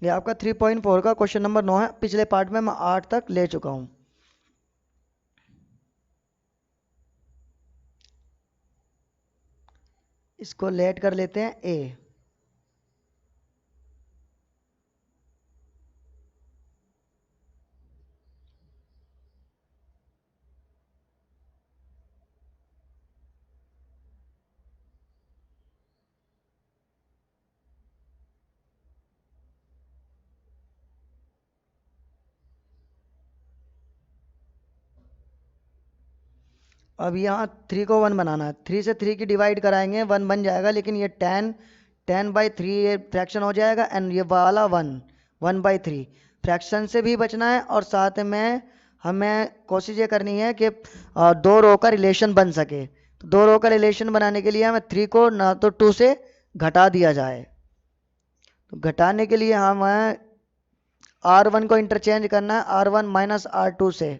ये आपका 3.4 का क्वेश्चन नंबर 9 है। पिछले पार्ट में मैं 8 तक ले चुका हूँ। इसको लेट कर लेते हैं ए। अब यहाँ 3 को 1 बनाना है। 3 से 3 की डिवाइड कराएंगे 1 बन जाएगा, लेकिन ये 10/3 ये फ्रैक्शन हो जाएगा, एंड ये वाला 1/3 फ्रैक्शन से भी बचना है। और साथ में हमें कोशिश ये करनी है कि दो रो का रिलेशन बन सके। तो दो रो का रिलेशन बनाने के लिए हमें 3 को ना तो 2 से घटा दिया जाए। तो घटाने के लिए हम R1 को इंटरचेंज करना है R1 माइनस R2 से।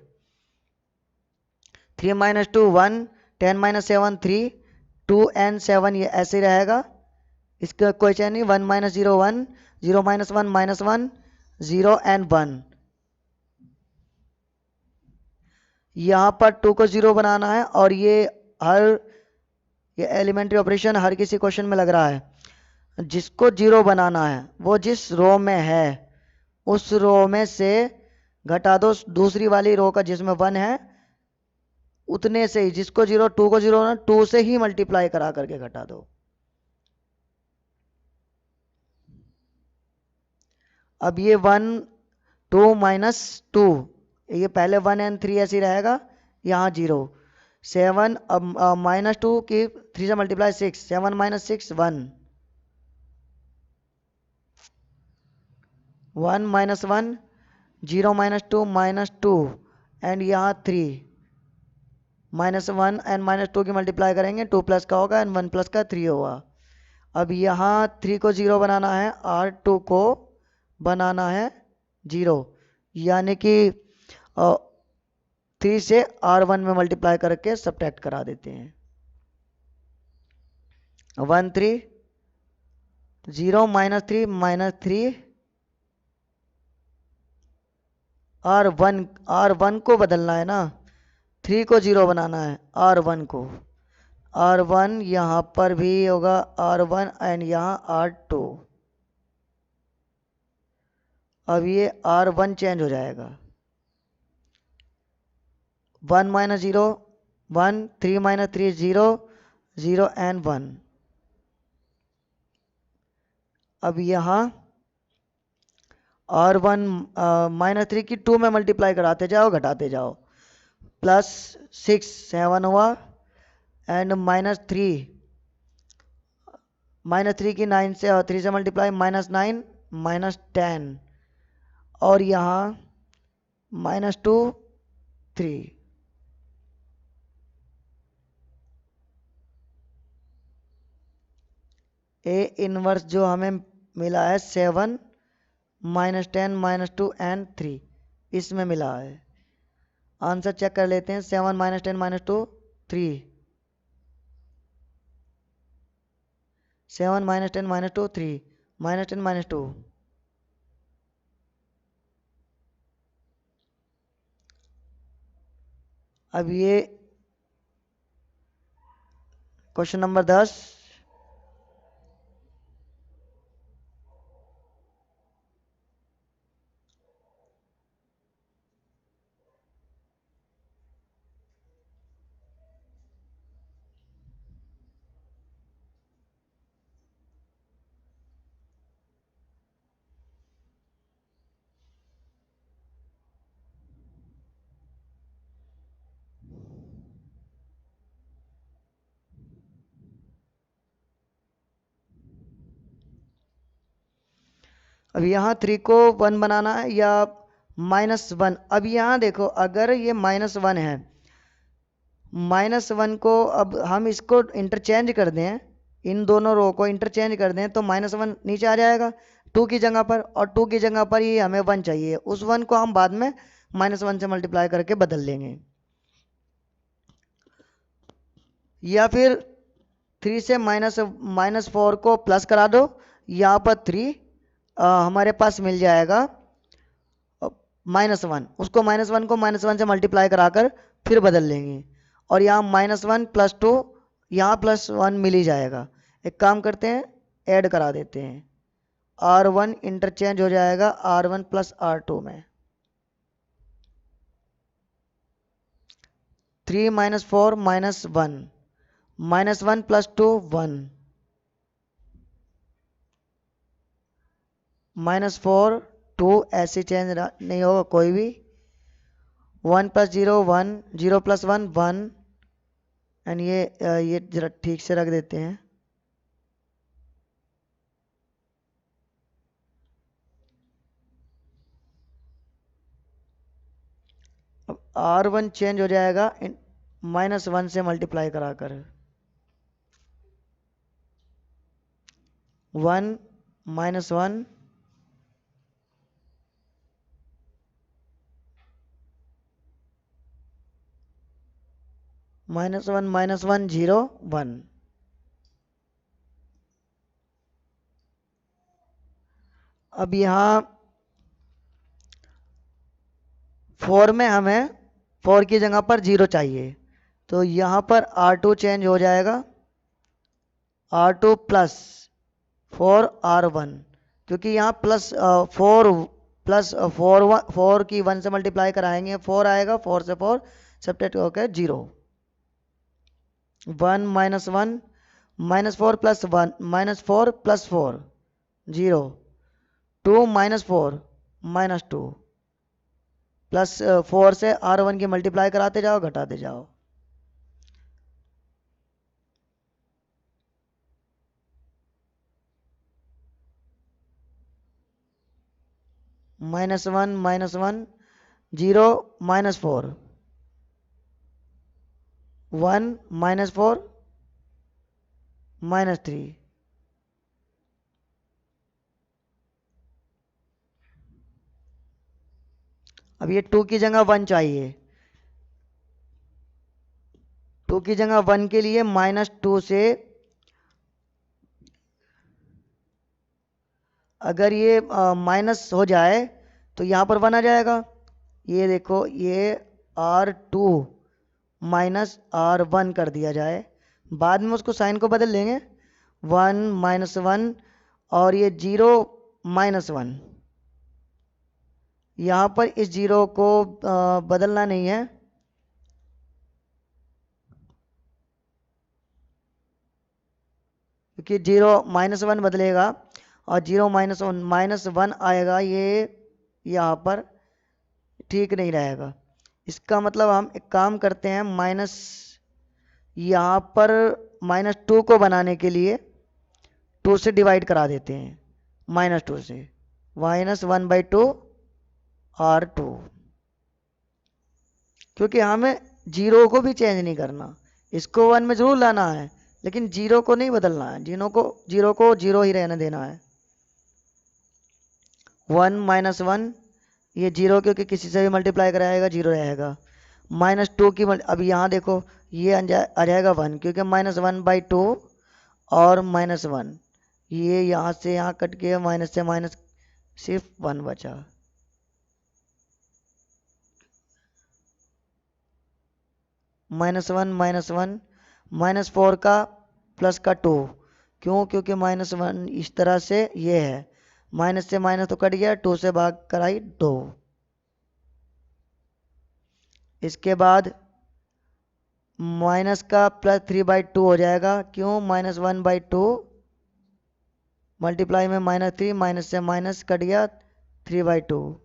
3 माइनस 2 1, 10 माइनस 7 3, 2 and 7 ये ऐसे ही रहेगा। इसका कोई चेंज नहीं। 1 माइनस 0 1, 0 माइनस 1 माइनस 1, 0 and 1। यहाँ पर 2 को 0 बनाना है, और ये एलिमेंट्री ऑपरेशन हर किसी क्वेश्चन में लग रहा है। जिसको 0 बनाना है वो जिस रो में है उस रो में से घटा दो दूसरी वाली रो का जिसमें 1 है, उतने से ही। जिसको 0, 2 को 0 ना 2 से ही मल्टीप्लाई करा करके घटा दो। अब ये 1 2 माइनस 2, ये पहले 1 and 3 ऐसे ही रहेगा। यहाँ 0 7, अब माइनस 2 की 3 से multiply 6, 7 minus 6 1, 1 minus 1, 0 minus 2 minus 2, and यहाँ 3 माइनस 1 एंड माइनस 2 की मल्टीप्लाई करेंगे 2 प्लस का होगा एंड 1 प्लस का 3 होगा। अब यहाँ 3 को 0 बनाना है, R2 को बनाना है 0, यानी कि 3 से R1 में मल्टीप्लाई करके सब्ट्रैक्ट करा देते हैं। 1 3, 0 माइनस 3 माइनस 3, R1 को बदलना है ना। 3 को 0 बनाना है R1 को। R1 यहाँ पर भी होगा R1 एंड यहाँ R2। अब ये R1 चेंज हो जाएगा। 1 माइनस 0 1, 3 माइनस 3 0, 0 एंड 1। अब यहाँ R1 माइनस 3 की 2 में मल्टीप्लाई कराते जाओ घटाते जाओ। प्लस 6 7 हुआ, एंड माइनस 3 की 9 से 3 से मल्टीप्लाई -9 -10, और यहाँ -2 3। ए इनवर्स जो हमें मिला है 7 -10 -2 एंड 3, इसमें मिला है। आंसर चेक कर लेते हैं। 7 -10 -2 3, 7 -10 -2 3, -10 -2। अब ये क्वेश्चन नंबर 10। अब यहाँ 3 को 1 बनाना है या -1। अब यहाँ देखो, अगर ये -1 है, -1 को अब हम इसको इंटरचेंज कर दें, इन दोनों रो को इंटरचेंज कर दें, तो -1 नीचे आ जाएगा 2 की जगह पर, और 2 की जगह पर ही हमें 1 चाहिए। उस 1 को हम बाद में -1 से मल्टीप्लाई करके बदल लेंगे। या फिर 3 से -4 को प्लस करा दो, यहाँ पर 3 हमारे पास मिल जाएगा -1, उसको -1 को -1 से मल्टीप्लाई कराकर फिर बदल लेंगे, और यहाँ -1 + 2, यहाँ +1 मिल ही जाएगा। एक काम करते हैं, ऐड करा देते हैं, R1 इंटरचेंज हो जाएगा R1 + R2 में। 3 - 4 - 1, -1 + 2 1, -4 2, ऐसे चेंज नहीं होगा कोई भी। 1 + 0 1, 0 + 1 1, एंड ये जरा ठीक से रख देते हैं। अब R1 चेंज हो जाएगा -1 से मल्टीप्लाई कराकर। 1 - 1, -1 - 1 0 1। अब यहाँ 4 में हमें 4 की जगह पर 0 चाहिए, तो यहाँ पर R2 चेंज हो जाएगा R2 + 4 R1, क्योंकि यहाँ +4 की 1 से मल्टीप्लाई कराएंगे, 4 आएगा, 4 से 4 सब्ट्रैक्ट होकर 0। 1 - 1 -4 + 1 -4 + 4 0, 2 - 4 -2, +4 से R1 की मल्टीप्लाई कराते जाओ, घटाते जाओ। -1 - 1 0 -4, 1 -4 -3। अब ये 2 की जगह 1 चाहिए, 2 की जगह 1 के लिए -2 से, अगर ये माइनस हो जाए तो यहाँ पर 1 आ जाएगा। ये देखो, ये R2 - R1 कर दिया जाए, बाद में उसको साइन को बदल लेंगे। 1 - 1, और ये 0 -1, यहाँ पर इस 0 को बदलना नहीं है, क्योंकि 0 -1 बदलेगा और 0 -1 आएगा, ये यहाँ पर ठीक नहीं रहेगा। इसका मतलब हम एक काम करते हैं, यहाँ पर -2 को बनाने के लिए 2 से डिवाइड करा देते हैं, -2 से, -1/2 R2, क्योंकि हमें 0 को भी चेंज नहीं करना, इसको 1 में जरूर लाना है, लेकिन 0 को नहीं बदलना है, 0 ही रहने देना है। 1 - 1, ये 0 क्योंकि किसी से भी मल्टीप्लाई कराएगा 0 रहेगा। -2 की अब यहाँ देखो, ये आ जाएगा 1, क्योंकि -1/2 और -1, ये यहाँ से यहाँ कट के माइनस से माइनस सिर्फ 1 बचा। -1 -1 -4 का प्लस का 2, क्यों? क्योंकि -1 इस तरह से ये है, माइनस से माइनस तो कट गया, 2 से भाग कराई 2। इसके बाद माइनस का +3/2 हो जाएगा, क्यों? -1/2 मल्टीप्लाई में -3, माइनस से माइनस कट गया 3/2।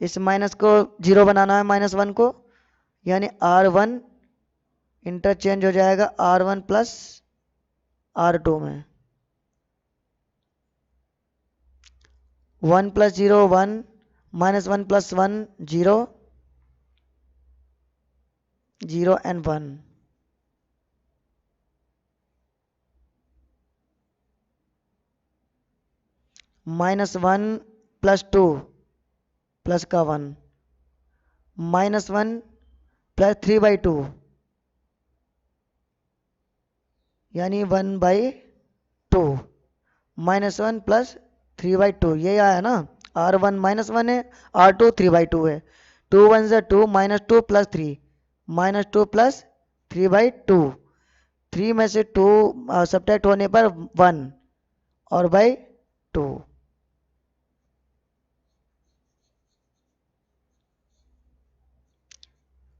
इस माइनस को 0 बनाना है, -1 को, यानी R1 इंटरचेंज हो जाएगा R1 + R2 में। 1 + 0 1, -1 + 1 0, 0 and 1। -1 + 2 प्लस का 1, -1 प्लस 3/2 यानी 1/2 -1 प्लस 3/2 यही आया ना। R1 -1 है, R2 3/2 है। 2 1 से 2 -2 प्लस 3 -2 प्लस 3/2। 3 में से 2 सब्ट्रैक्ट होने पर 1 और बाई 2।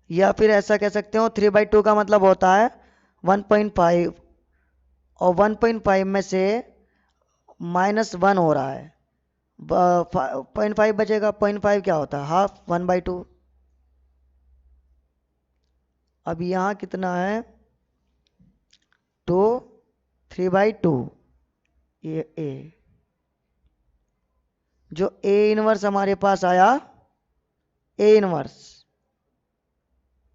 या फिर ऐसा कह सकते हो 3/2 का मतलब होता है 1.5 और 1.5 में से -1 हो रहा है 0.5 बचेगा। 0.5 क्या होता है हाफ 1/2। अब यहाँ कितना है 2 3/2 ये ए जो ए इनवर्स हमारे पास आया ए इनवर्स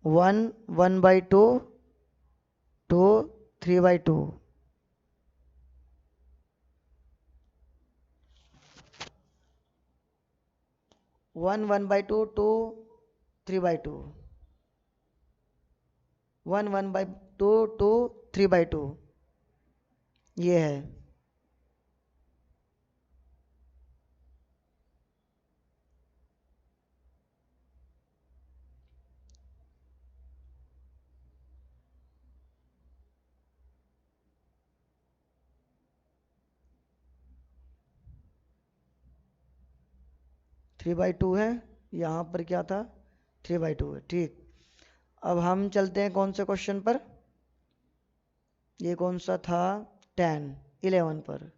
1/2 2 3/2 1/2 2 3/2 1/2 2 3/2 ये है। थ्री बाई टू है, यहाँ पर क्या था 3/2 है। ठीक, अब हम चलते हैं कौन से क्वेश्चन पर। ये कौन सा था 11 पर।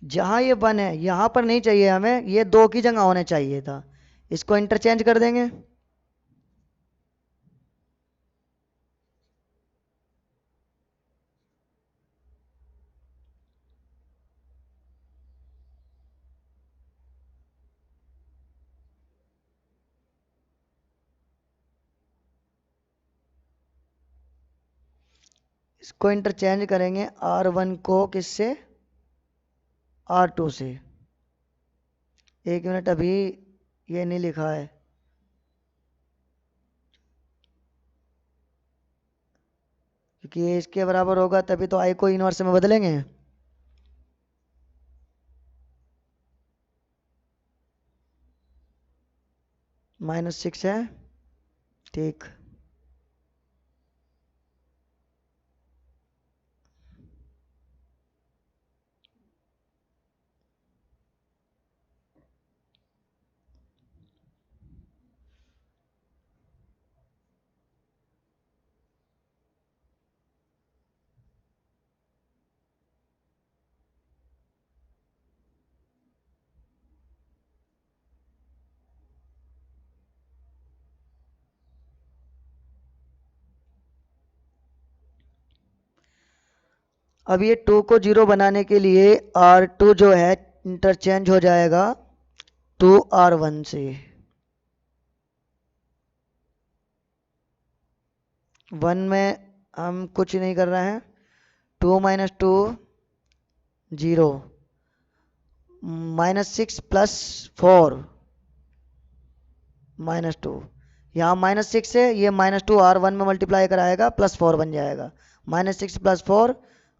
जहाँ ये 1 है यहाँ पर नहीं चाहिए हमें, ये 2 की जगह होने चाहिए था। इसको इंटरचेंज कर देंगे। इसको इंटरचेंज करेंगे R1 को किससे R2 से। एक मिनट, अभी ये नहीं लिखा है। क्योंकि ये इसके बराबर होगा तभी तो आई को इनवर्स में बदलेंगे। -6 है। ठीक, अब ये 2 को 0 बनाने के लिए R2 जो है इंटरचेंज हो जाएगा 2R1 से। 1 में हम कुछ नहीं कर रहे हैं। 2 - 2 0 -6 प्लस 4 -2। यहाँ -6 है, ये -2 R1 में मल्टीप्लाई कराएगा +4 बन जाएगा। -6 + 4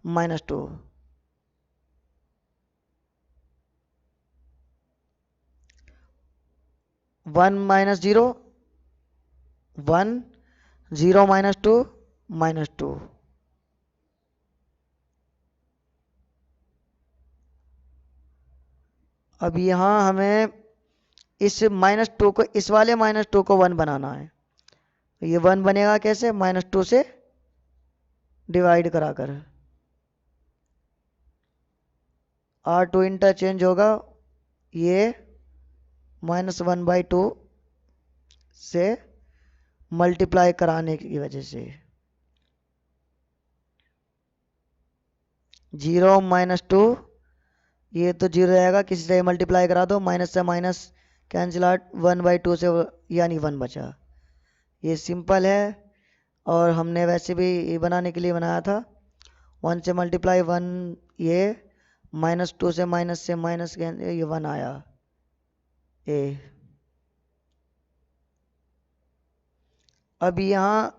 -2। 1 - 0 1 0 -2 -2। अब यहाँ हमें इस -2 को इस वाले -2 को 1 बनाना है। ये 1 बनेगा कैसे -2 से डिवाइड कराकर। R2 इंटरचेंज होगा ये -1/2 से मल्टीप्लाई कराने की वजह से। 0 - 2, ये तो 0 रहेगा, किसी से मल्टीप्लाई करा दो, माइनस से माइनस कैंसिल आउट, 1/2 से यानी 1 बचा। ये सिंपल है, और हमने वैसे भी ये बनाने के लिए बनाया था। 1 से मल्टीप्लाई 1, ये -2 से माइनस ये 1 आया ए। अब यहाँ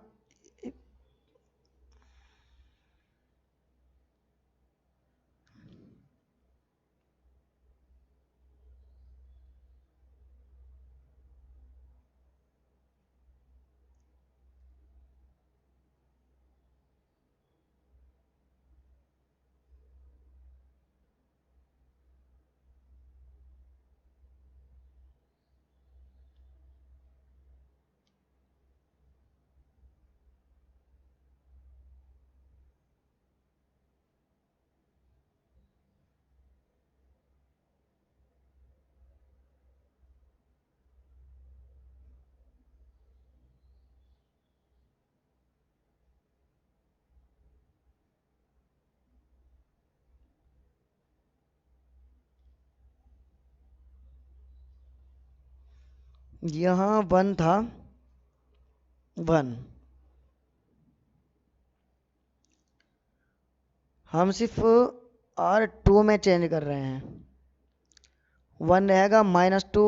यहाँ 1 था, 1, हम सिर्फ R2 में चेंज कर रहे हैं। 1 रहेगा, -2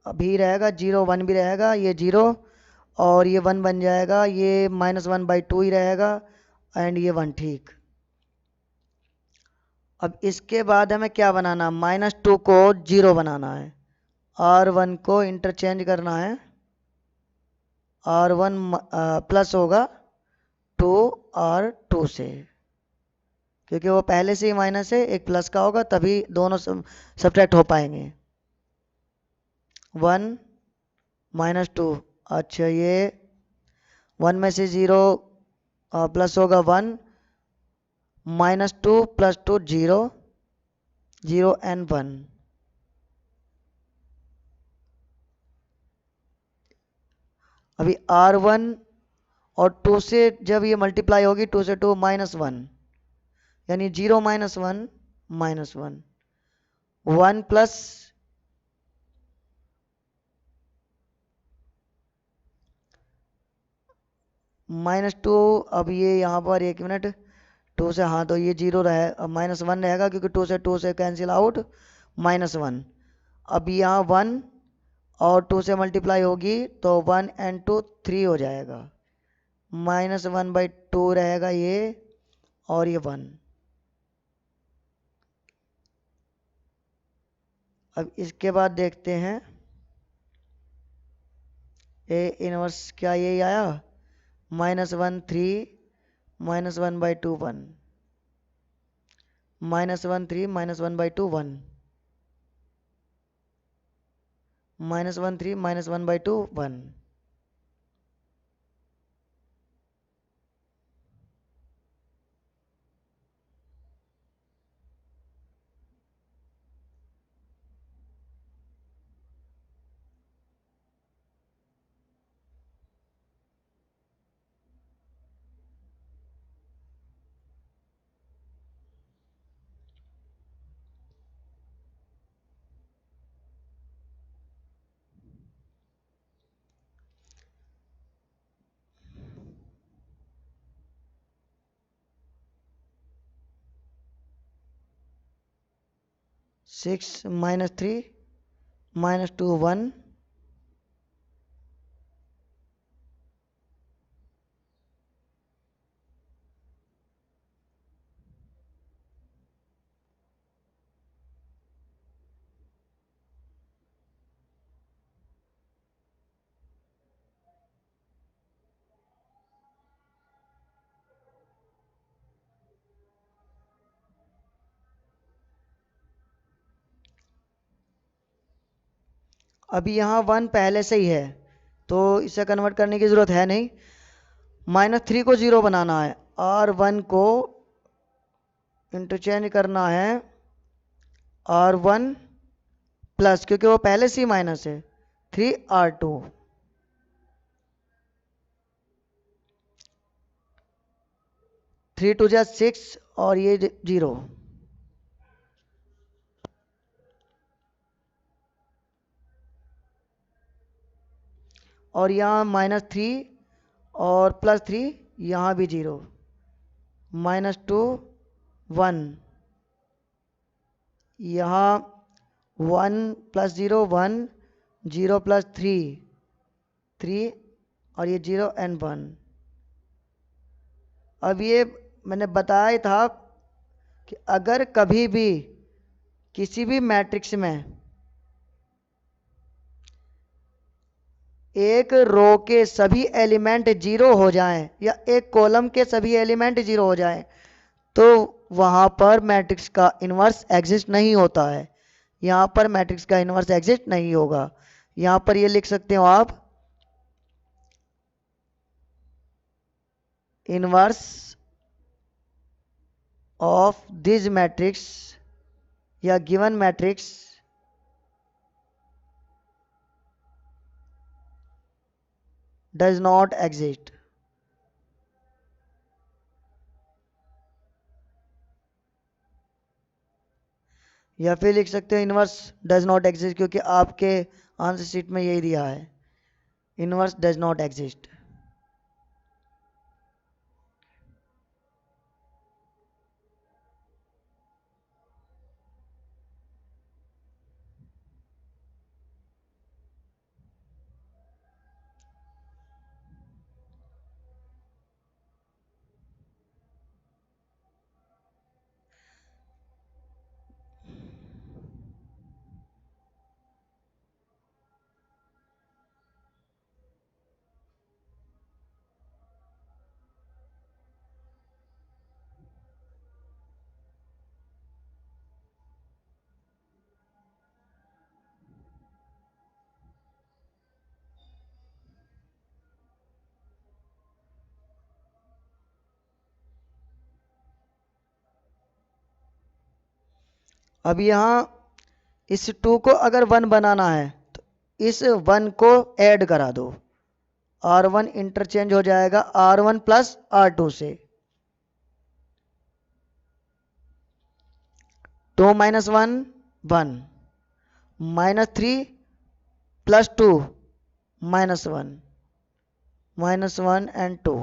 भी रहेगा, 0 1 भी रहेगा, ये 0 और ये 1 बन जाएगा, ये -1/2 ही रहेगा, एंड ये 1, ठीक। अब इसके बाद हमें क्या बनाना, -2 को 0 बनाना है, R1 को इंटरचेंज करना है, R1 प्लस होगा 2R2 से, क्योंकि वो पहले से ही माइनस है, एक प्लस का होगा तभी दोनों सब्ट्रैक्ट हो पाएंगे। 1 -2, अच्छा ये 1 में से 0 प्लस होगा 1, -2 + 2 0, 0 and 1। अभी R1 और 2 से जब ये मल्टीप्लाई होगी, 2 से 2 -1, यानी 0 - 1 -1, 1 प्लस -2। अब ये यहाँ पर 1 मिनट, 2 से, हाँ तो ये 0 रहे, -1 रहेगा, क्योंकि 2 से कैंसिल आउट, -1। अब यहाँ 1 और 2 से मल्टीप्लाई होगी तो 1 and 2 3 हो जाएगा, -1/2 रहेगा ये, और ये 1। अब इसके बाद देखते हैं ए इनवर्स, क्या यही आया, -1 3, -1/2 1, -1 3, -1/2 1, -1 3, -1/2 1। -6 -3 -2 1। अभी यहाँ 1 पहले से ही है, तो इसे कन्वर्ट करने की ज़रूरत है नहीं। -3 को 0 बनाना है, R1 को इंटरचेंज करना है R1 प्लस, क्योंकि वो पहले से ही माइनस है, 3R2। 3 2 जा 6 और ये 0, और यहाँ -3 और +3, यहाँ भी 0, -2 1, यहाँ 1 + 0 1, 0 + 3 3, और ये 0 and 1। अब ये मैंने बताया ही था कि अगर कभी भी किसी भी मैट्रिक्स में एक रो के सभी एलिमेंट 0 हो जाएं या एक कॉलम के सभी एलिमेंट 0 हो जाएं तो वहां पर मैट्रिक्स का इन्वर्स एग्जिस्ट नहीं होता है। यहां पर मैट्रिक्स का इन्वर्स एग्जिस्ट नहीं होगा। यहां पर ये लिख सकते हो आप, इन्वर्स ऑफ दिस मैट्रिक्स या given matrix does not exist. या फिर लिख सकते हो इन्वर्स डज नॉट एग्जिस्ट, क्योंकि आपके आंसर शीट में यही दिया है, इन्वर्स डज नॉट एग्जिस्ट। अब यहाँ इस 2 को अगर 1 बनाना है तो इस 1 को ऐड करा दो, R1 इंटरचेंज हो जाएगा R1 + R2 से। 2 - 1 1, -3 + 2 -1, -1 and 2,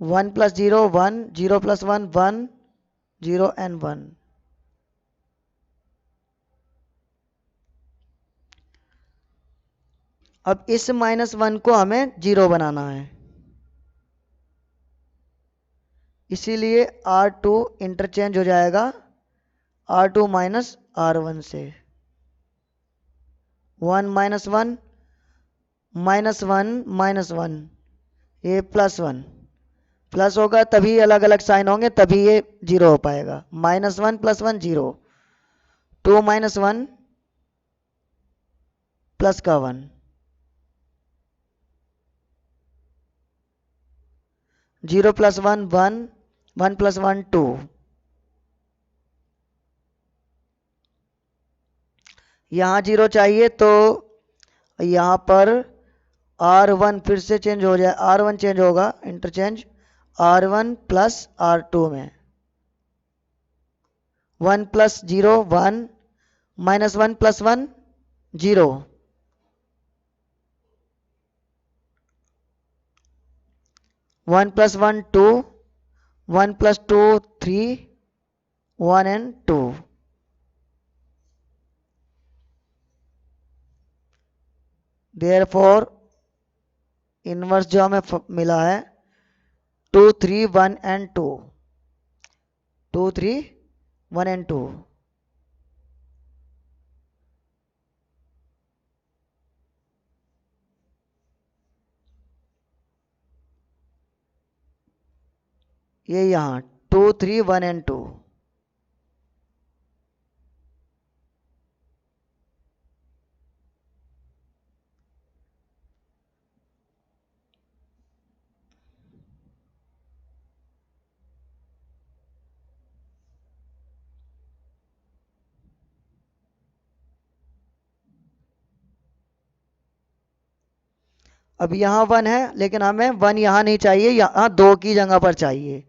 1 + 0 1, 0 + 1 1, 0 and 1। अब इस -1 को हमें 0 बनाना है, इसीलिए R2 इंटरचेंज हो जाएगा R2 - R1 से। 1 - 1 -1 -1, ये +1, प्लस होगा तभी अलग अलग साइन होंगे, तभी ये 0 हो पाएगा। -1 + 1 0, 2 - 1 प्लस का 1, 0 + 1 1, 1 + 1 2। यहाँ 0 चाहिए तो यहाँ पर R1 फिर से चेंज हो जाए, R1 चेंज होगा, इंटरचेंज R1 + R2 में। 1 + 0 1, -1 + 1 0, 1 + 1 2, 1 + 2 3, 1 and 2। Therefore इनवर्स जो हमें मिला है 2 3 1 and 2, 2 3 1 and 2। ये यहाँ 2 3 1 and 2। अब यहाँ 1 है लेकिन हमें 1 यहाँ नहीं चाहिए, यहाँ 2 की जगह पर चाहिए।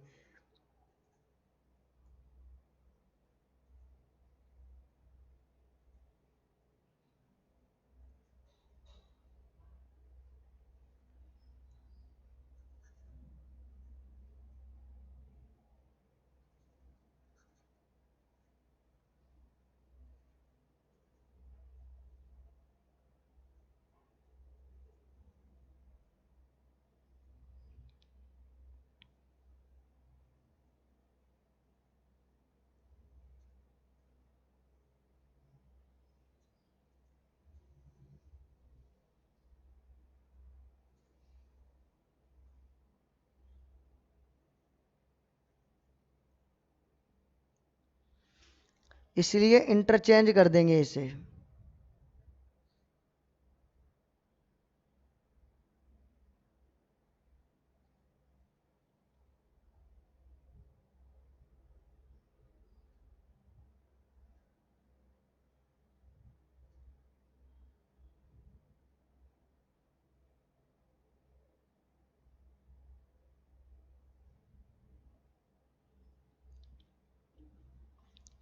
इसलिए इंटरचेंज कर देंगे इसे।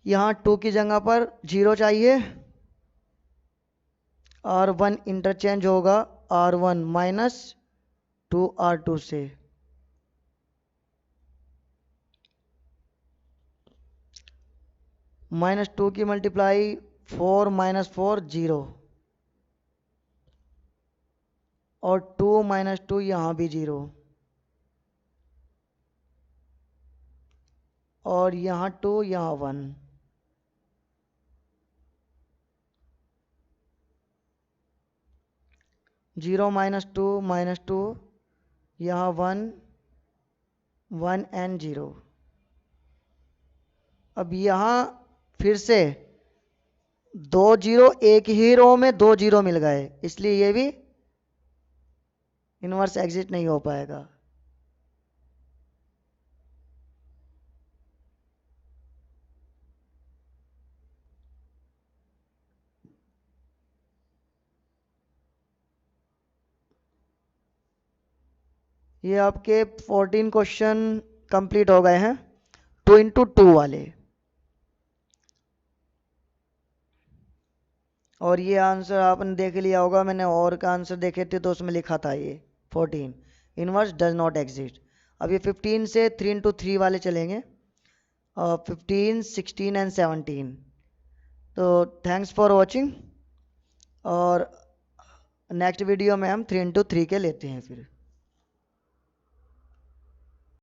यहाँ 2 की जगह पर 0 चाहिए और 1 इंटरचेंज होगा R1 माइनस 2R2 से। -2 की मल्टीप्लाई 4 - 4 0 और 2 - 2 यहाँ भी 0 और यहाँ 2 यहाँ 1। जीरो -2 यहाँ 1 1 एंड 0। अब यहाँ फिर से 2 0 एक ही रो में 2 0 मिल गए, इसलिए ये भी इनवर्स एग्जिट नहीं हो पाएगा। ये आपके 14 क्वेश्चन कंप्लीट हो गए हैं 2 × 2 वाले। और ये आंसर आपने देख लिया होगा, मैंने और का आंसर देखे थे तो उसमें लिखा था ये 14 इनवर्स डज नॉट एग्जिस्ट। अब ये 15 से 3 × 3 वाले चलेंगे, 15 16 एंड 17। तो थैंक्स फॉर वॉचिंग, और नेक्स्ट वीडियो में हम 3 × 3 के लेते हैं फिर।